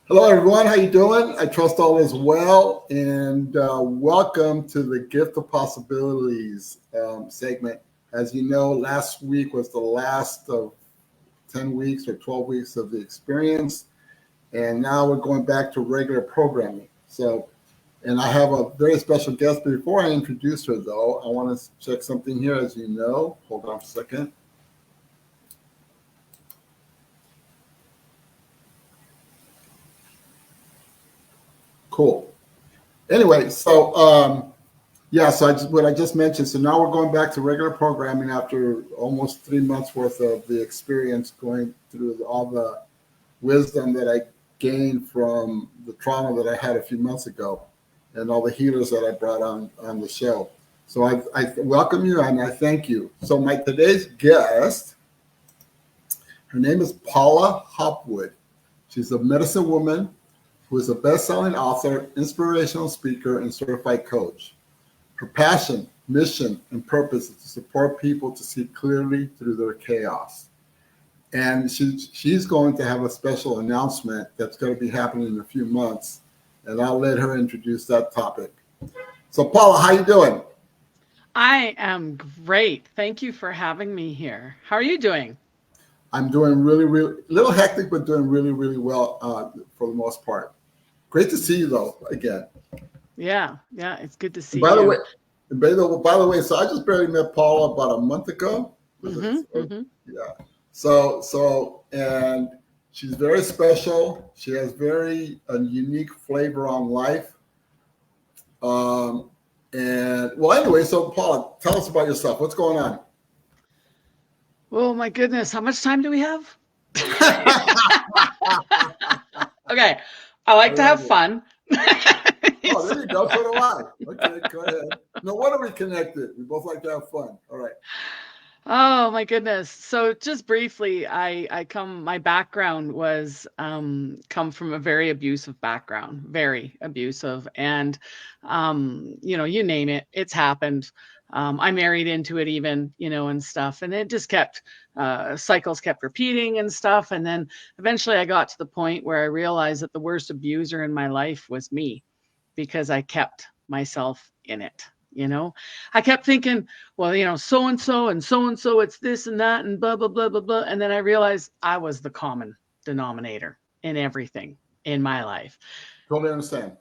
Hello, everyone. How you doing? I trust all is well, and welcome to the Gift of Possibilities segment. As you know, last week was the last of 10 weeks or 12 weeks of the experience, and now we're going back to regular programming. And I have a very special guest. Before I introduce her, though, I want to check something here. As you know, hold on for a second. Cool. Anyway, what I just mentioned. So now we're going back to regular programming after almost 3 months worth of the experience going through all the wisdom that I gained from the trauma that I had a few months ago and all the healers that I brought on the show. So I welcome you and I thank you. So my today's guest, her name is Paula Hopwood. She's a medicine woman who is a best-selling author, inspirational speaker, and certified coach. Her passion, mission, and purpose is to support people to see clearly through their chaos. And she's going to have a special announcement that's going to be happening in a few months, and I'll let her introduce that topic. So, Paula, how you doing? I am great. Thank you for having me here. How are you doing? I'm doing really, a little hectic, but doing really well for the most part. Great to see you, though, again. Yeah, it's good to And see by the way, you. so I just barely met Paula about a month ago. Was it? Mm-hmm. Yeah. And she's very special. She has very a unique flavor on life. And well, anyway, so Paula, tell us about yourself. What's going on? Oh my goodness, how much time do we have? Okay, I I like to love have it. fun. Oh, there you go. So do I. Okay, go ahead. No wonder we connected. We both like to have fun. All right. Oh my goodness. So just briefly, my background was come from a very abusive background, very abusive. And you name it, it's happened. I married into it even, and stuff. And it just kept cycles kept repeating and stuff. And then eventually I got to the point where I realized that the worst abuser in my life was me because I kept myself in it. You know, I kept thinking, well, so and so, it's this and that, and blah, blah, blah, blah, blah. And then I realized I was the common denominator in everything in my life. Totally understand.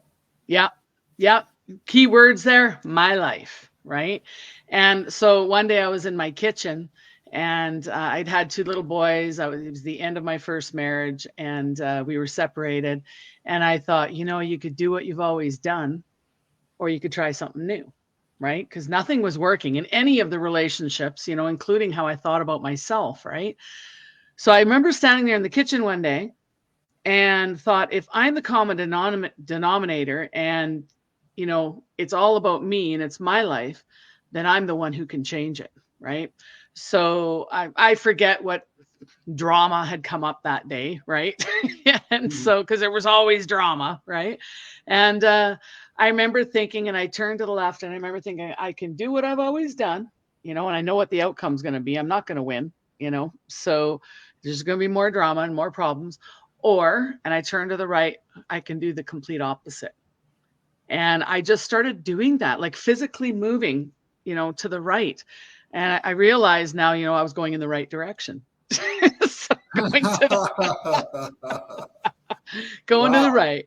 Yeah. Yeah. Key words there, my life. Right. And so one day I was in my kitchen and I'd had two little boys. It was the end of my first marriage and we were separated. And I thought, you could do what you've always done or you could try something new, right? Because nothing was working in any of the relationships, including how I thought about myself, right? So I remember standing there in the kitchen one day and thought, if I'm the common denominator and, it's all about me and it's my life, then I'm the one who can change it, right? So I forget what drama had come up that day, right? And Mhm. so, because there was always drama, right? And I remember thinking, and I turned to the left, and I remember thinking, I can do what I've always done, and I know what the outcome's going to be. I'm not going to win, so there's going to be more drama and more problems. And I turned to the right, I can do the complete opposite. And I just started doing that, like physically moving, to the right. And I realized now, I was going in the right direction. So going to the Wow. right.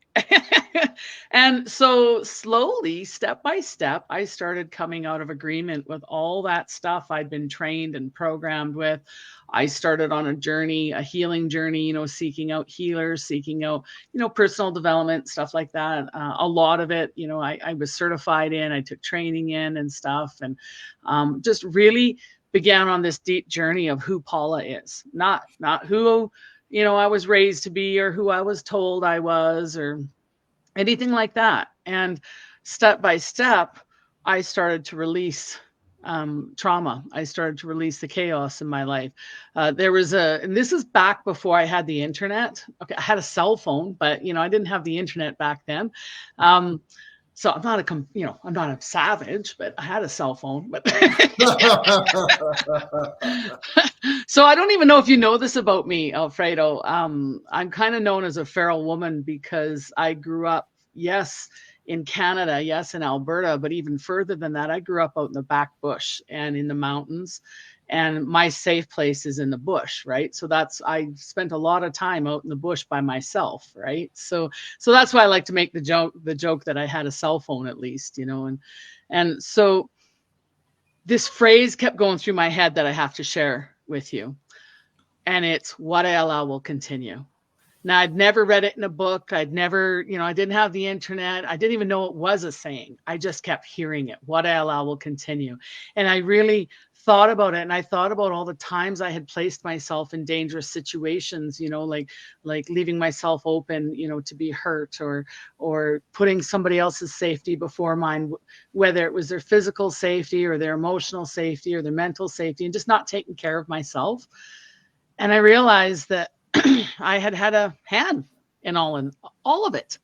And so slowly, step by step, I started coming out of agreement with all that stuff I'd been trained and programmed with. I started on a journey, a healing journey, seeking out healers, seeking out, personal development, stuff like that. A lot of it, I was certified in, I took training in and stuff, and just really began on this deep journey of who Paula is, not who I was raised to be or who I was told I was or anything like that. And step by step, I started to release trauma. I started to release the chaos in my life. And this is back before I had the internet. Okay, I had a cell phone, but I didn't have the internet back then. Um, So I'm not I'm not a savage, but I had a cell phone. But so I don't even know if you know this about me, Alfredo. I'm kind of known as a feral woman because I grew up, yes, in Canada, yes, in Alberta, but even further than that, I grew up out in the back bush and in the mountains. And my safe place is in the bush, right? So I spent a lot of time out in the bush by myself, right? So that's why I like to make the joke that I had a cell phone at least, and so this phrase kept going through my head that I have to share with you. And it's what I allow will continue. Now, I'd never read it in a book. I'd never, I didn't have the internet. I didn't even know it was a saying. I just kept hearing it. What I allow will continue. And I really thought about it. And I thought about all the times I had placed myself in dangerous situations, like leaving myself open, to be hurt, or putting somebody else's safety before mine, whether it was their physical safety or their emotional safety or their mental safety, and just not taking care of myself. And I realized that I had a hand in all of it,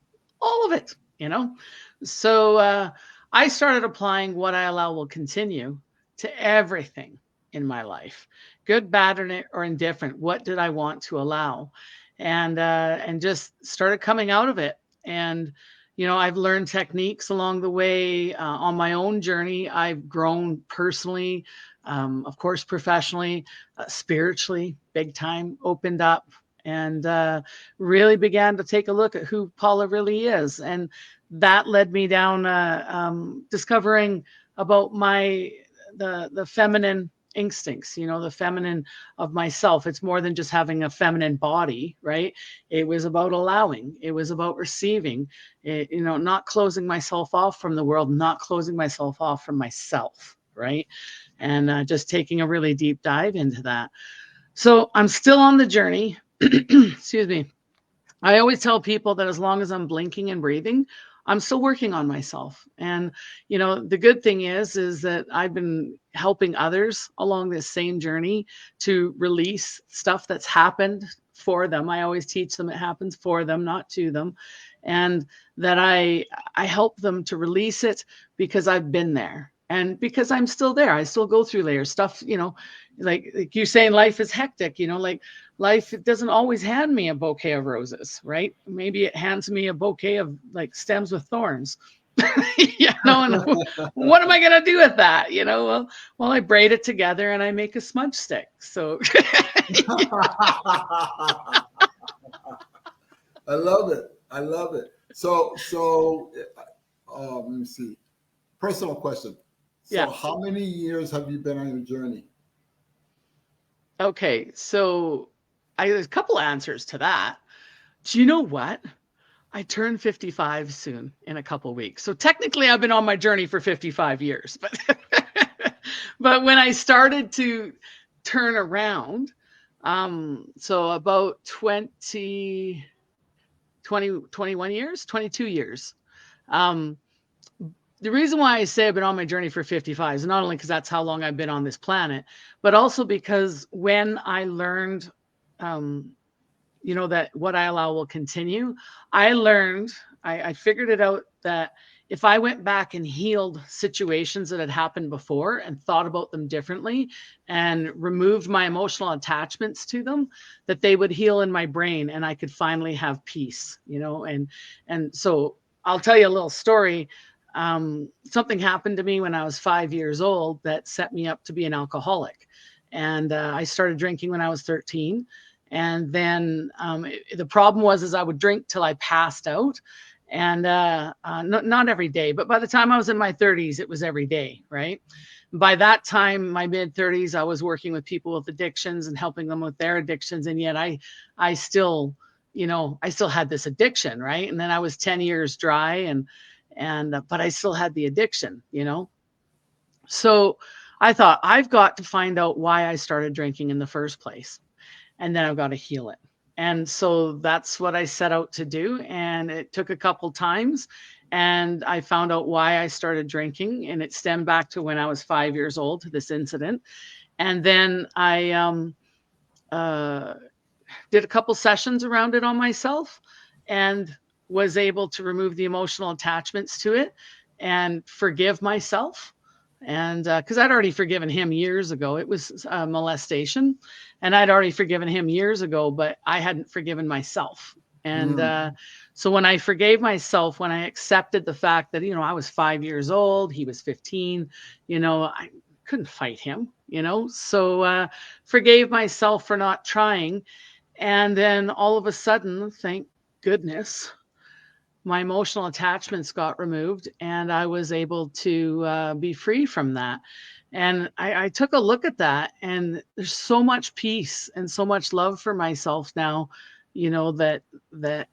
So I started applying what I allow will continue to everything in my life, good, bad, or indifferent. What did I want to allow? And just started coming out of it. And I've learned techniques along the way on my own journey. I've grown personally, of course, professionally, spiritually, big time, opened up, and really began to take a look at who Paula really is. And that led me down discovering about the feminine instincts, the feminine of myself. It's more than just having a feminine body, right? It was about allowing, it was about receiving, not closing myself off from the world, not closing myself off from myself, right? And just taking a really deep dive into that. So I'm still on the journey. Excuse me. I always tell people that as long as I'm blinking and breathing, I'm still working on myself. And, the good thing is that I've been helping others along this same journey to release stuff that's happened for them. I always teach them it happens for them, not to them. And that I help them to release it because I've been there. And because I'm still there, I still go through layers, stuff, like you're saying, life is hectic, like life doesn't always hand me a bouquet of roses, right? Maybe it hands me a bouquet of like stems with thorns. And what am I going to do with that? Well, I braid it together and I make a smudge stick. So I love it. So let me see. Personal question. So yeah. How many years have you been on your journey? Okay, so there's a couple answers to that. Do you know what? I turn 55 soon in a couple weeks. So technically I've been on my journey for 55 years, but but when I started to turn around, so about 21 years, 22 years. The reason why I say I've been on my journey for 55 is not only because that's how long I've been on this planet, but also because when I learned, that what I allow will continue, I figured it out that if I went back and healed situations that had happened before and thought about them differently and removed my emotional attachments to them, that they would heal in my brain and I could finally have peace, and so I'll tell you a little story. Something happened to me when I was 5 years old that set me up to be an alcoholic. And I started drinking when I was 13. And then the problem was I would drink till I passed out. And not every day, but by the time I was in my 30s, it was every day, right? By that time, my mid 30s, I was working with people with addictions and helping them with their addictions. And yet I still, I still had this addiction, right? And then I was 10 years dry but I still had the addiction, So I thought I've got to find out why I started drinking in the first place. And then I've got to heal it. And so that's what I set out to do. And it took a couple times and I found out why I started drinking. And it stemmed back to when I was 5 years old, to this incident. And then I did a couple sessions around it on myself. And was able to remove the emotional attachments to it and forgive myself. And because I'd already forgiven him years ago, it was molestation, and I'd already forgiven him years ago, but I hadn't forgiven myself. And so when I forgave myself, when I accepted the fact that, I was 5 years old, he was 15, I couldn't fight him, so forgave myself for not trying. And then all of a sudden, thank goodness, my emotional attachments got removed and I was able to be free from that. And I took a look at that, and there's so much peace and so much love for myself now, that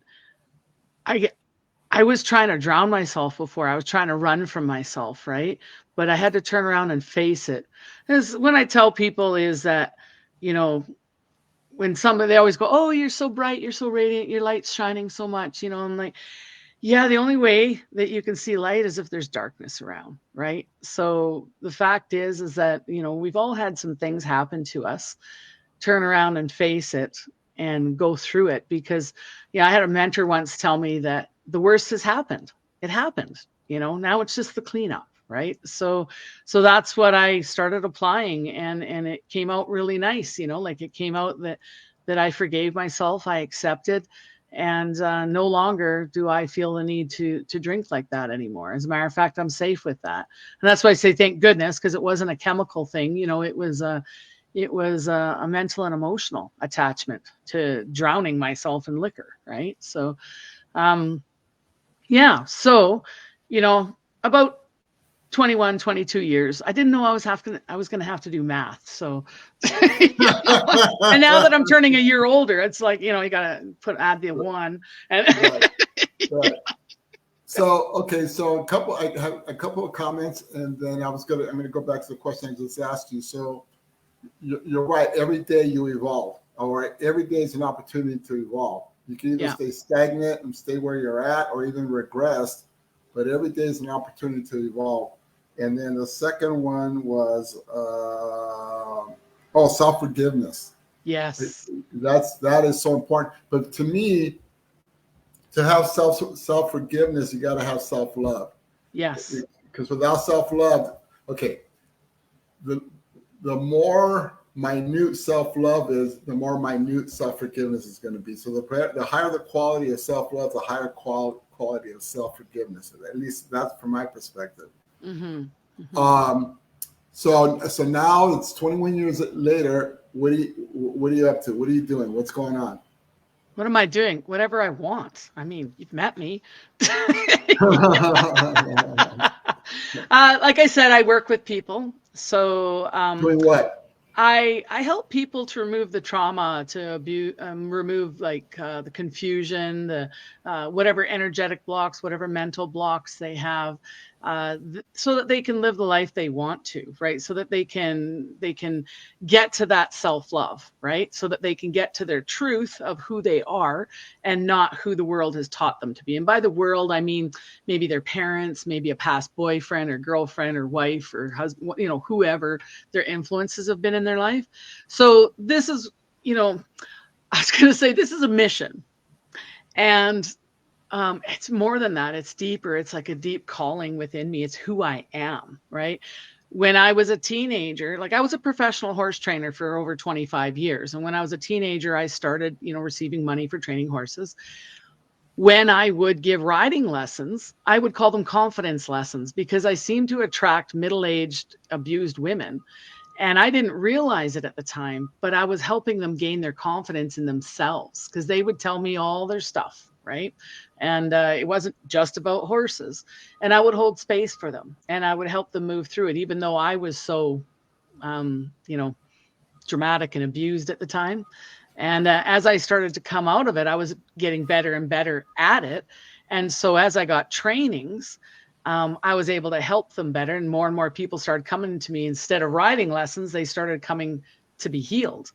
I was trying to drown myself before. I was trying to run from myself, right? But I had to turn around and face it. Because when I tell people is that, when somebody, they always go, oh, you're so bright, you're so radiant, your light's shining so much, I'm like, yeah, the only way that you can see light is if there's darkness around, right? So the fact is that, we've all had some things happen to us. Turn around and face it and go through it, because, I had a mentor once tell me that the worst has happened. It happened, now it's just the cleanup, right? So that's what I started applying, and it came out really nice, like it came out that I forgave myself, I accepted. And no longer do I feel the need to drink like that anymore. As a matter of fact, I'm safe with that. And that's why I say thank goodness, because it wasn't a chemical thing. It was a mental and emotional attachment to drowning myself in liquor, right? So, yeah. So, about 21, 22 years, I didn't know I was going to have to do math. So, and now that I'm turning a year older, it's like, you got to add the one. And right. So, okay. So I have a couple of comments, and then I'm going to go back to the question I just asked you. So you're right. Every day you evolve. All right. Every day is an opportunity to evolve. You can either stay stagnant and stay where you're at, or even regress, but every day is an opportunity to evolve. And then the second one was self-forgiveness. Yes. That is so important. But to me, to have self-forgiveness, you got to have self-love. Yes. Because without self-love, okay, the more minute self-love is, the more minute self-forgiveness is going to be. So the higher the quality of self-love, the higher quality of self-forgiveness. At least that's from my perspective. Mm-hmm. Mm-hmm. So now it's 21 years later. What are you up to? What are you doing? What's going on? What am I doing? Whatever I want. I mean, you've met me. Like I said, I work with people. So doing what? I help people to remove the trauma, to remove the confusion, the whatever energetic blocks, whatever mental blocks they have, so that they can live the life they want to, right? So that they can get to that self-love, right? So that they can get to their truth of who they are and not who the world has taught them to be. And by the world, I mean maybe their parents, maybe a past boyfriend or girlfriend or wife or husband, whoever their influences have been in their life. So this is, I was going to say, this is a mission. And it's more than that. It's deeper. It's like a deep calling within me. It's who I am, right? When I was a teenager, I was a professional horse trainer for over 25 years. And when I was a teenager, I started, receiving money for training horses. When I would give riding lessons, I would call them confidence lessons, because I seemed to attract middle-aged abused women. And I didn't realize it at the time, but I was helping them gain their confidence in themselves, because they would tell me all their stuff, right? And it wasn't just about horses. And I would hold space for them, and I would help them move through it, even though I was so, dramatic and abused at the time. And as I started to come out of it, I was getting better and better at it. And so as I got trainings, I was able to help them better, and more people started coming to me. Instead of riding lessons, they started coming to be healed.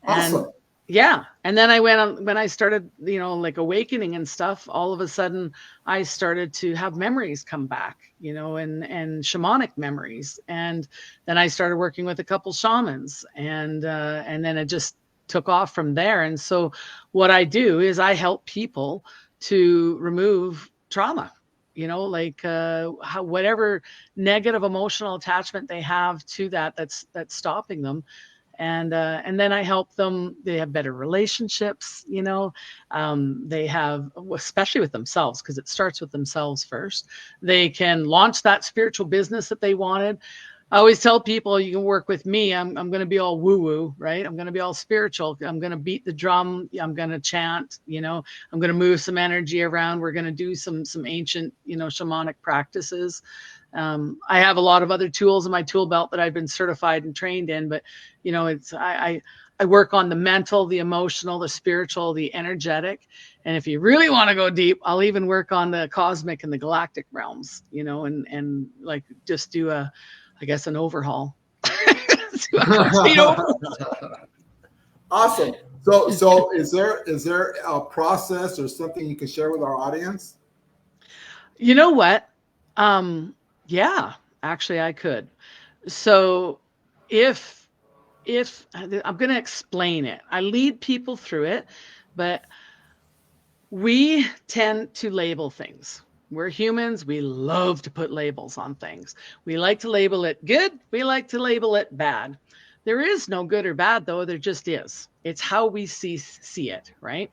Awesome. And yeah. And then I went on, when I started, awakening and stuff, all of a sudden I started to have memories come back, and shamanic memories. And then I started working with a couple shamans, and then it just took off from there. And so what I do is I help people to remove trauma, like whatever negative emotional attachment they have to that's stopping them. And then I help them. They have better relationships, they have, especially with themselves, because it starts with themselves first. They can launch that spiritual business that they wanted. I always tell people, you can work with me. I'm going to be all woo woo, right? I'm going to be all spiritual. I'm going to beat the drum. I'm going to chant, I'm going to move some energy around. We're going to do some ancient, shamanic practices. I have a lot of other tools in my tool belt that I've been certified and trained in, but I work on the mental, the emotional, the spiritual, the energetic. And if you really want to go deep, I'll even work on the cosmic and the galactic realms, and like just do an overhaul. Do a complete overhaul. Awesome. So is there a process or something you can share with our audience? You know what? Yeah, actually I could. So if I'm going to explain it, I lead people through it, but we tend to label things. We're humans. We love to put labels on things. We like to label it good. We like to label it bad. There is no good or bad, though. There just is. It's how we see it, right?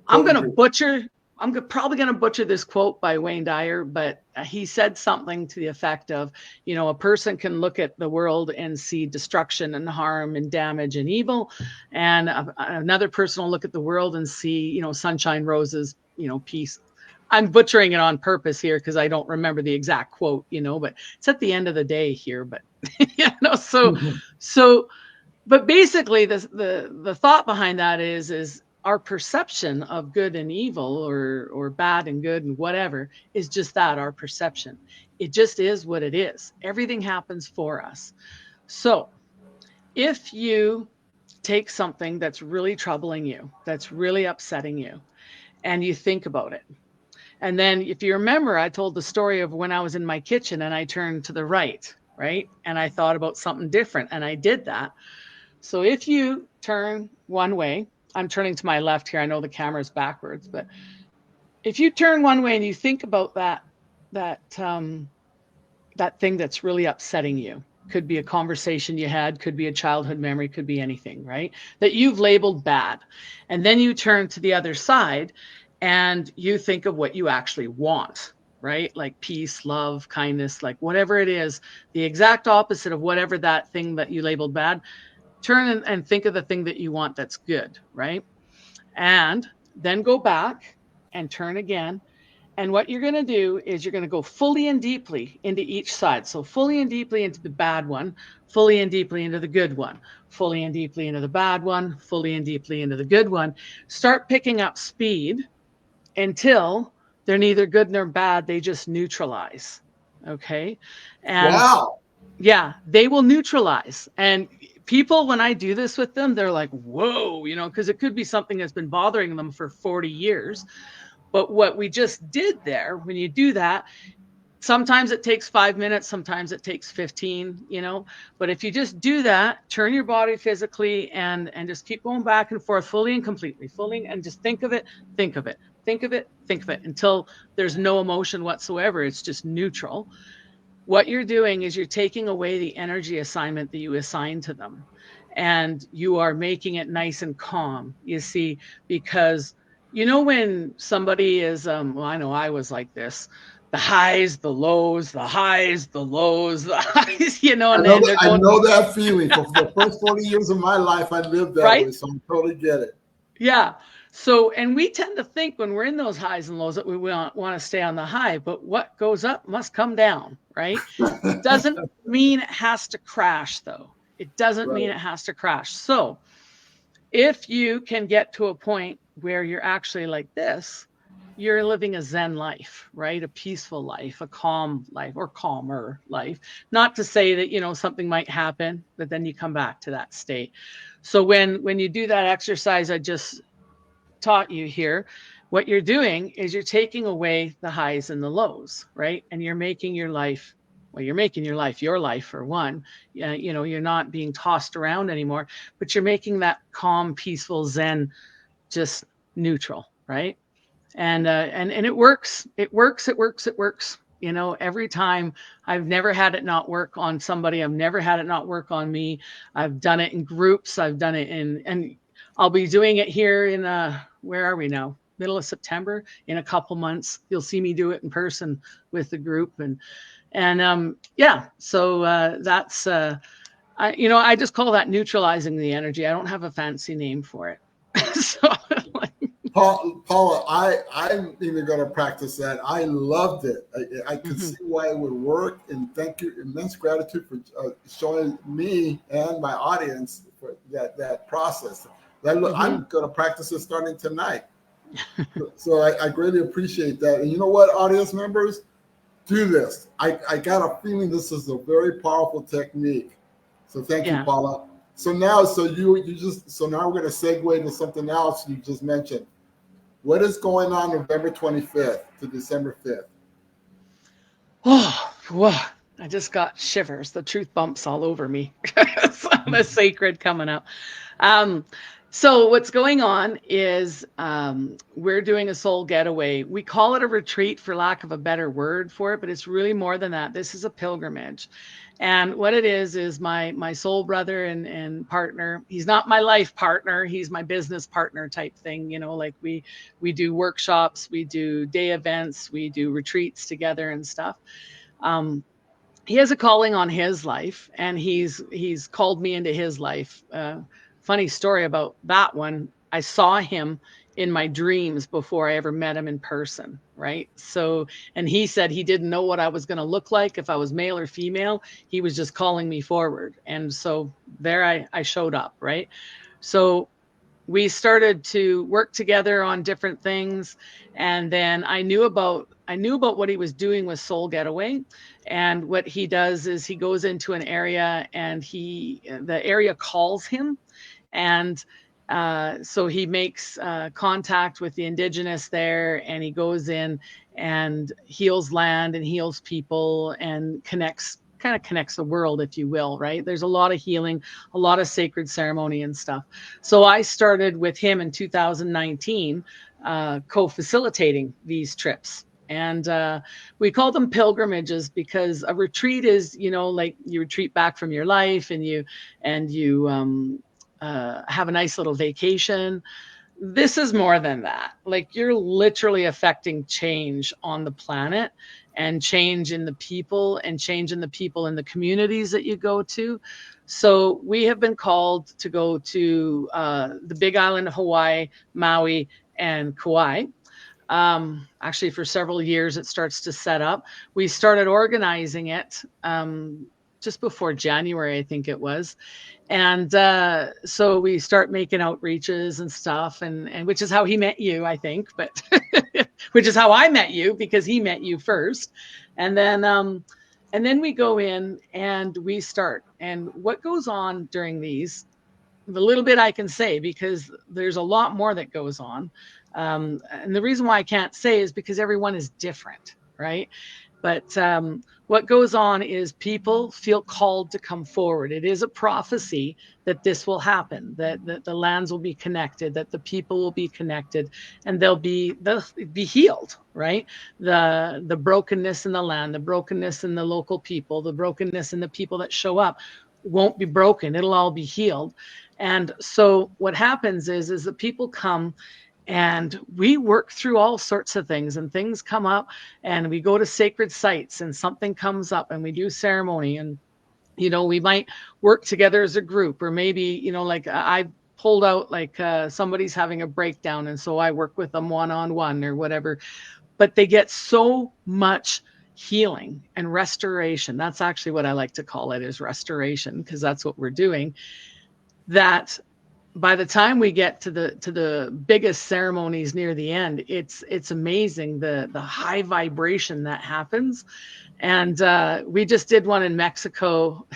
I'm probably going to butcher this quote by Wayne Dyer, but he said something to the effect of, a person can look at the world and see destruction and harm and damage and evil. And another person will look at the world and see, sunshine, roses, peace. I'm butchering it on purpose here because I don't remember the exact quote, but it's at the end of the day here. But, but basically the thought behind that is our perception of good and evil or bad and good and whatever is just that, our perception. It just is what it is. Everything happens for us. So if you take something that's really troubling you, that's really upsetting you, and you think about it, and then if you remember, I told the story of when I was in my kitchen and I turned to the right, and I thought about something different and I did that. So if you turn one way, I'm turning to my left here. I know the camera's backwards, but if you turn one way and you think about that thing that's really upsetting you, could be a conversation you had, could be a childhood memory, could be anything, right? That you've labeled bad. And then you turn to the other side and you think of what you actually want, right? Like peace, love, kindness, like whatever it is, the exact opposite of whatever that thing that you labeled bad. Turn and think of the thing that you want that's good, right? And then go back and turn again. And what you're going to do is you're going to go fully and deeply into each side. So fully and deeply into the bad one, fully and deeply into the good one, fully and deeply into the bad one, fully and deeply into the good one. Start picking up speed until they're neither good nor bad. They just neutralize. Okay. And wow. Yeah, they will neutralize. And people, when I do this with them, they're like, whoa, because it could be something that's been bothering them for 40 years. But what we just did there, when you do that, sometimes it takes 5 minutes, sometimes it takes 15, but if you just do that, turn your body physically and just keep going back and forth fully and completely, fully, and just think of it, think of it, think of it, think of it until there's no emotion whatsoever. It's just neutral. What you're doing is you're taking away the energy assignment that you assign to them, and you are making it nice and calm, you see, because when somebody is well, I know I was like this, the highs, the lows, the highs, the lows, the highs, and then they're going, I know that feeling. For the first 40 years of my life, I lived that right? way, so I totally get it. Yeah. So, and we tend to think when we're in those highs and lows that we want to stay on the high, but what goes up must come down, right? It doesn't mean it has to crash, though. It doesn't mean it has to crash. So if you can get to a point where you're actually like this, you're living a Zen life, right? A peaceful life, a calm life, or calmer life. Not to say that, something might happen, but then you come back to that state. So when you do that exercise I just taught you here, what you're doing is you're taking away the highs and the lows, right? And you're making your life, your life for one. You're not being tossed around anymore, but you're making that calm, peaceful Zen just neutral, right? And it works. It works. It works. It works. You know, every time. I've never had it not work on somebody. I've never had it not work on me. I've done it in groups. I've done it and I'll be doing it here in where are we now? Middle of September. In a couple months, you'll see me do it in person with the group. And yeah, so that's I just call that neutralizing the energy. I don't have a fancy name for it. So like, Paula, I'm even going to practice that. I loved it. I could see why it would work, and thank you, immense gratitude for showing me and my audience for that process. I'm going to practice it starting tonight. So I greatly appreciate that. And you know what, audience members, do this. I got a feeling this is a very powerful technique. So thank you, Paula. So now, so now we're going to segue to something else you just mentioned. What is going on November 25th to December 5th? Oh, whoa. I just got shivers. The truth bumps all over me. The sacred coming up. So what's going on is we're doing a soul getaway. We call it a retreat for lack of a better word for it, but it's really more than that. This is a pilgrimage. And what it is my soul brother and partner. He's not my life partner. He's my business partner type thing. You know, like we do workshops, we do day events, we do retreats together and stuff. He has a calling on his life, and he's called me into his life. Funny story about that one. I saw him in my dreams before I ever met him in person, right? So, and he said he didn't know what I was going to look like, if I was male or female. He was just calling me forward. And so there I showed up, right? So we started to work together on different things. And then I knew about what he was doing with Soul Getaway. And what he does is he goes into an area and the area calls him. And so he makes contact with the indigenous there, and he goes in and heals land and heals people and connects the world, if you will, right? There's a lot of healing, a lot of sacred ceremony and stuff. So I started with him in 2019, co-facilitating these trips. And we call them pilgrimages because a retreat is, like you retreat back from your life and you have a nice little vacation. This is more than that. Like you're literally affecting change on the planet and change in the people and change in the people in the communities that you go to. So we have been called to go to the Big Island of Hawaii, Maui, and Kauai. Actually, for several years, it starts to set up. We started organizing it just before January, I think it was. And so we start making outreaches and stuff, and which is how he met you, I think, but which is how I met you, because he met you first. And then we go in and we start. And what goes on during these, the little bit I can say, because there's a lot more that goes on. And the reason why I can't say is because everyone is different, right? But what goes on is people feel called to come forward. It is a prophecy that this will happen, that the lands will be connected, that the people will be connected, and they'll be healed, right? The brokenness in the land, the brokenness in the local people, the brokenness in the people that show up won't be broken. It'll all be healed. And so what happens is the people come, and we work through all sorts of things, and things come up, and we go to sacred sites and something comes up and we do ceremony, and, we might work together as a group, or maybe, like I pulled out, like somebody's having a breakdown. And so I work with them one-on-one or whatever, but they get so much healing and restoration. That's actually what I like to call it, is restoration, because that's what we're doing. That by the time we get to the biggest ceremonies near the end, it's amazing the high vibration that happens. And we just did one in Mexico.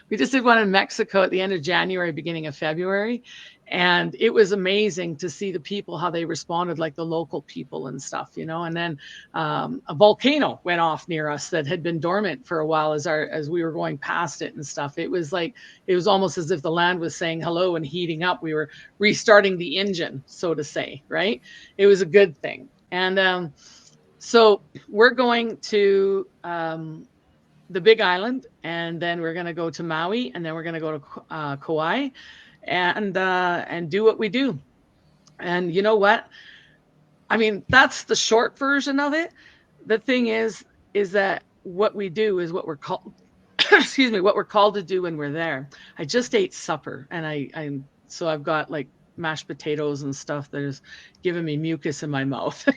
We just did one in Mexico at the end of January, beginning of February. And it was amazing to see the people, how they responded, like the local people and stuff, and then a volcano went off near us that had been dormant for a while as we were going past it and stuff. It was almost as if the land was saying hello and heating up. We were restarting the engine, so to say, right? It was a good thing. And so we're going to the Big Island, and then we're going to go to Maui, and then we're going to go to Kauai, and do what we do. And you know what? I mean, that's the short version of it. The thing is that what we do is what we're called, excuse me, what we're called to do when we're there. I just ate supper, and so I've got like mashed potatoes and stuff that is giving me mucus in my mouth.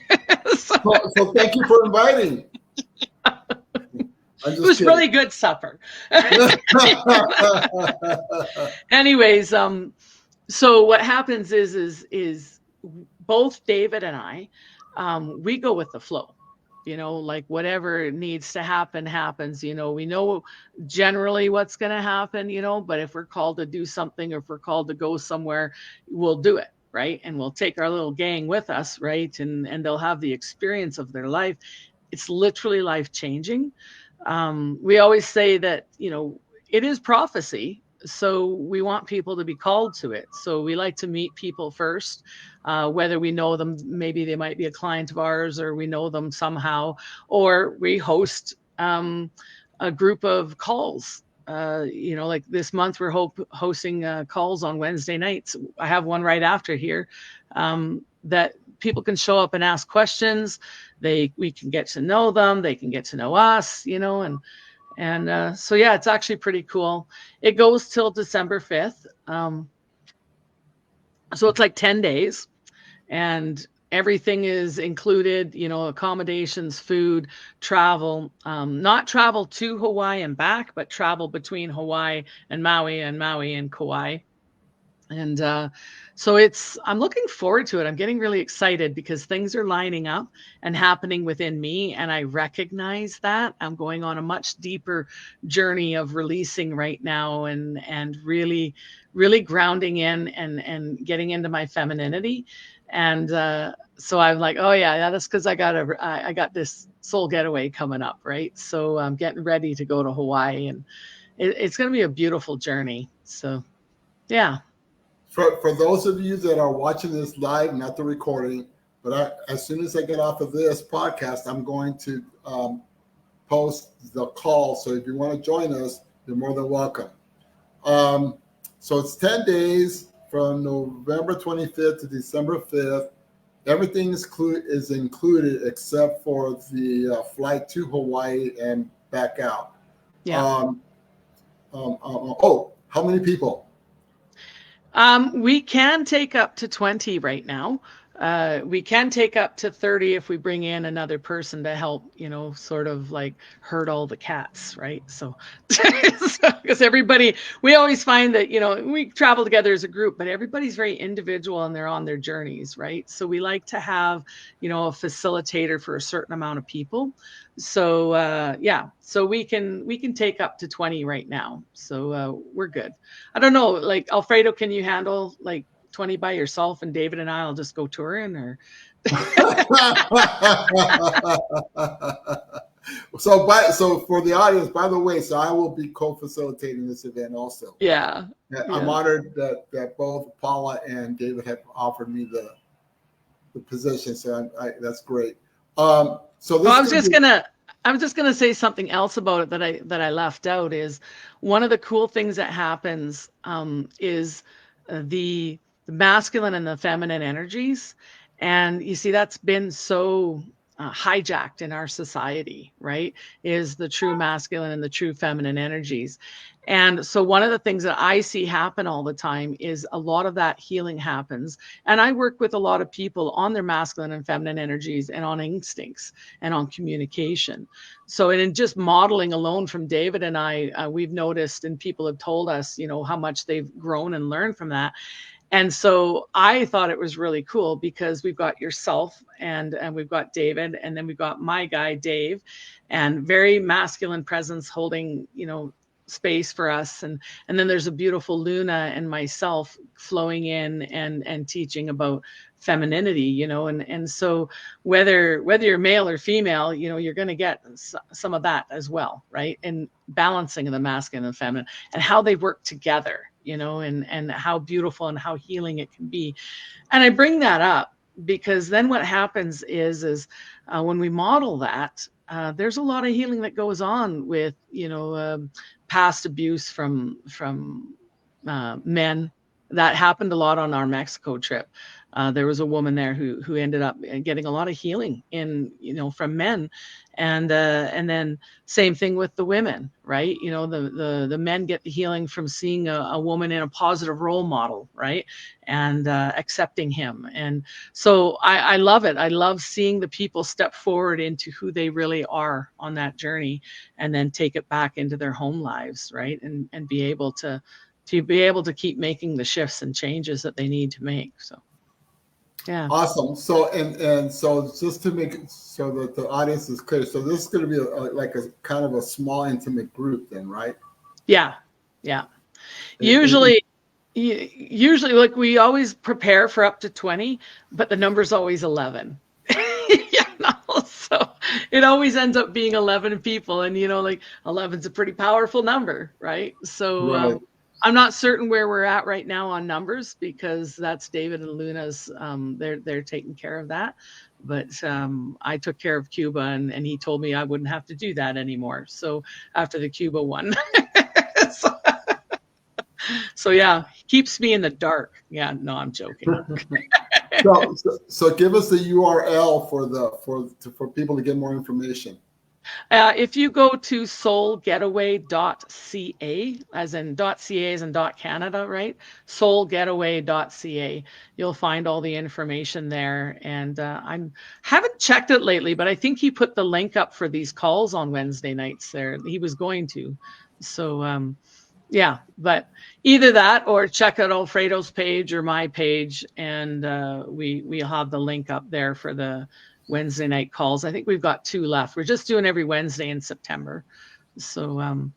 So thank you for inviting. It was kidding. Really good supper. Anyways, so what happens is both David and I, we go with the flow. Like whatever needs to happen happens. We know generally what's going to happen, but if we're called to do something, or if we're called to go somewhere, we'll do it, right? And we'll take our little gang with us, right? And they'll have the experience of their life. It's literally life-changing. We always say that, it is prophecy. So we want people to be called to it. So we like to meet people first, whether we know them, maybe they might be a client of ours, or we know them somehow, or we host a group of calls. Like this month, we're hosting calls on Wednesday nights. I have one right after here that people can show up and ask questions. We can get to know them. They can get to know us, and so, yeah, it's actually pretty cool. It goes till December 5th. So it's like 10 days, and everything is included, accommodations, food, travel, not travel to Hawaii and back, but travel between Hawaii and Maui and Kauai. And so I'm looking forward to it. I'm getting really excited because things are lining up and happening within me. And I recognize that I'm going on a much deeper journey of releasing right now, and really, really grounding in and getting into my femininity. And so I'm like, oh yeah, that's because I got this soul getaway coming up, right? So I'm getting ready to go to Hawaii, and it's going to be a beautiful journey. So, yeah. For those of you that are watching this live, not the recording, but as soon as I get off of this podcast, I'm going to post the call. So if you want to join us, you're more than welcome. So it's 10 days from November 25th to December 5th. Everything is included except for the flight to Hawaii and back out. Yeah. How many people? We can take up to 20 right now. We can take up to 30 if we bring in another person to help, sort of like herd all the cats, right? So, because everybody, we always find that, we travel together as a group, but everybody's very individual and they're on their journeys, right? So we like to have, a facilitator for a certain amount of people. So, yeah, so we can take up to 20 right now. So we're good. I don't know, like Alfredo, can you handle like 20 by yourself, and David and I'll just go touring, or? So for the audience, by the way, so I will be co-facilitating this event also. Yeah. I'm honored that both Paula and David have offered me the position. So that's great. So this I was just gonna say something else about it that I left out. Is one of the cool things that happens is the masculine and the feminine energies. And you see, that's been so hijacked in our society, right? Is the true masculine and the true feminine energies. And so one of the things that I see happen all the time is a lot of that healing happens. And I work with a lot of people on their masculine and feminine energies and on instincts and on communication. So in just modeling alone from David and I, we've noticed, and people have told us, how much they've grown and learned from that. And so I thought it was really cool because we've got yourself and we've got David, and then we've got my guy, Dave, and very masculine presence holding, space for us, and then there's a beautiful Luna and myself flowing in and teaching about femininity, you know, and so whether you're male or female, you know, you're going to get some of that as well, right? And balancing the masculine and feminine and how they work together, you know, and how beautiful and how healing it can be. And I bring that up because then what happens is when we model that, there's a lot of healing that goes on with, you know, past abuse from men. That happened a lot on our Mexico trip. There was a woman there who ended up getting a lot of healing in, you know, from men, and then same thing with the women, right? You know, the men get the healing from seeing a woman in a positive role model, right, and accepting him. And so I love it. I love seeing the people step forward into who they really are on that journey, and then take it back into their home lives, right, and be able to keep making the shifts and changes that they need to make. So. Yeah. Awesome. So and so just to make it so that the audience is clear, so this is going to be like a kind of a small intimate group then, right? Yeah. Usually like we always prepare for up to 20, but the number's always 11. You know, so it always ends up being 11 people, and you know, like 11's a pretty powerful number, right? So Right. I'm not certain where we're at right now on numbers, because that's David and Luna's. They're taking care of that. But I took care of Cuba, and he told me I wouldn't have to do that anymore. So after the Cuba one, so yeah, keeps me in the dark. Yeah, no, I'm joking. So give us the URL for people to get more information. If you go to soulgetaway.ca, as in .ca as in .canada, right? Soulgetaway.ca, you'll find all the information there. And I haven't checked it lately, but I think he put the link up for these calls on Wednesday nights there. He was going to. So yeah, but either that or check out Alfredo's page or my page, and we'll have the link up there for the Wednesday night calls. I think we've got 2 left. We're just doing every Wednesday in September. So and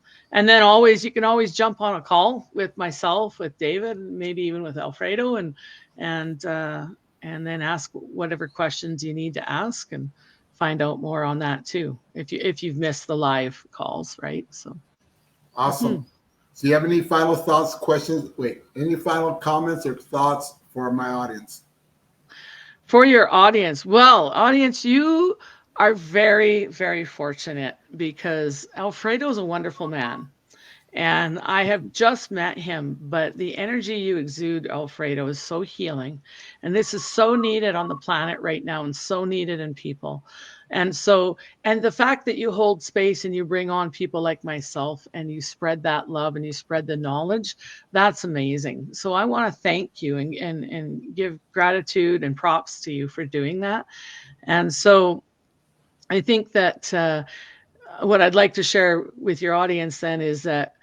then you can always jump on a call with myself, with David, maybe even with Alfredo, and then ask whatever questions you need to ask, and find out more on that too, if you've missed the live calls, right? So Awesome. So you have any final thoughts, questions? Any final comments or thoughts for my audience? For your audience, well, audience, you are very, very fortunate, because Alfredo is a wonderful man. And I have just met him, but the energy you exude, Alfredo, is so healing. And this is so needed on the planet right now, and so needed in people. And the fact that you hold space and you bring on people like myself, and you spread that love and you spread the knowledge, that's amazing. So I want to thank you and give gratitude and props to you for doing that. And so I think that what I'd like to share with your audience then is that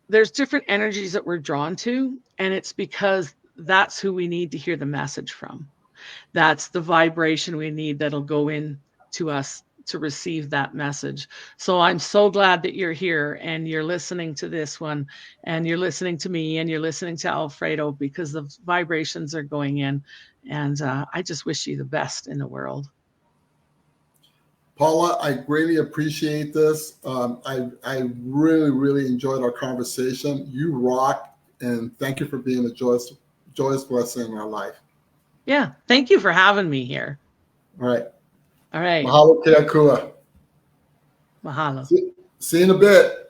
there's different energies that we're drawn to, and it's because that's who we need to hear the message from. That's the vibration we need that'll go in to us to receive that message. So I'm so glad that you're here and you're listening to this one, and you're listening to me, and you're listening to Alfredo, because the vibrations are going in. And I just wish you the best in the world. Paula, I greatly appreciate this. I really, really enjoyed our conversation. You rock, and thank you for being a joyous blessing in our life. Yeah, thank you for having me here. All right. All right. Mahalo Keakua. Mahalo. See you in a bit.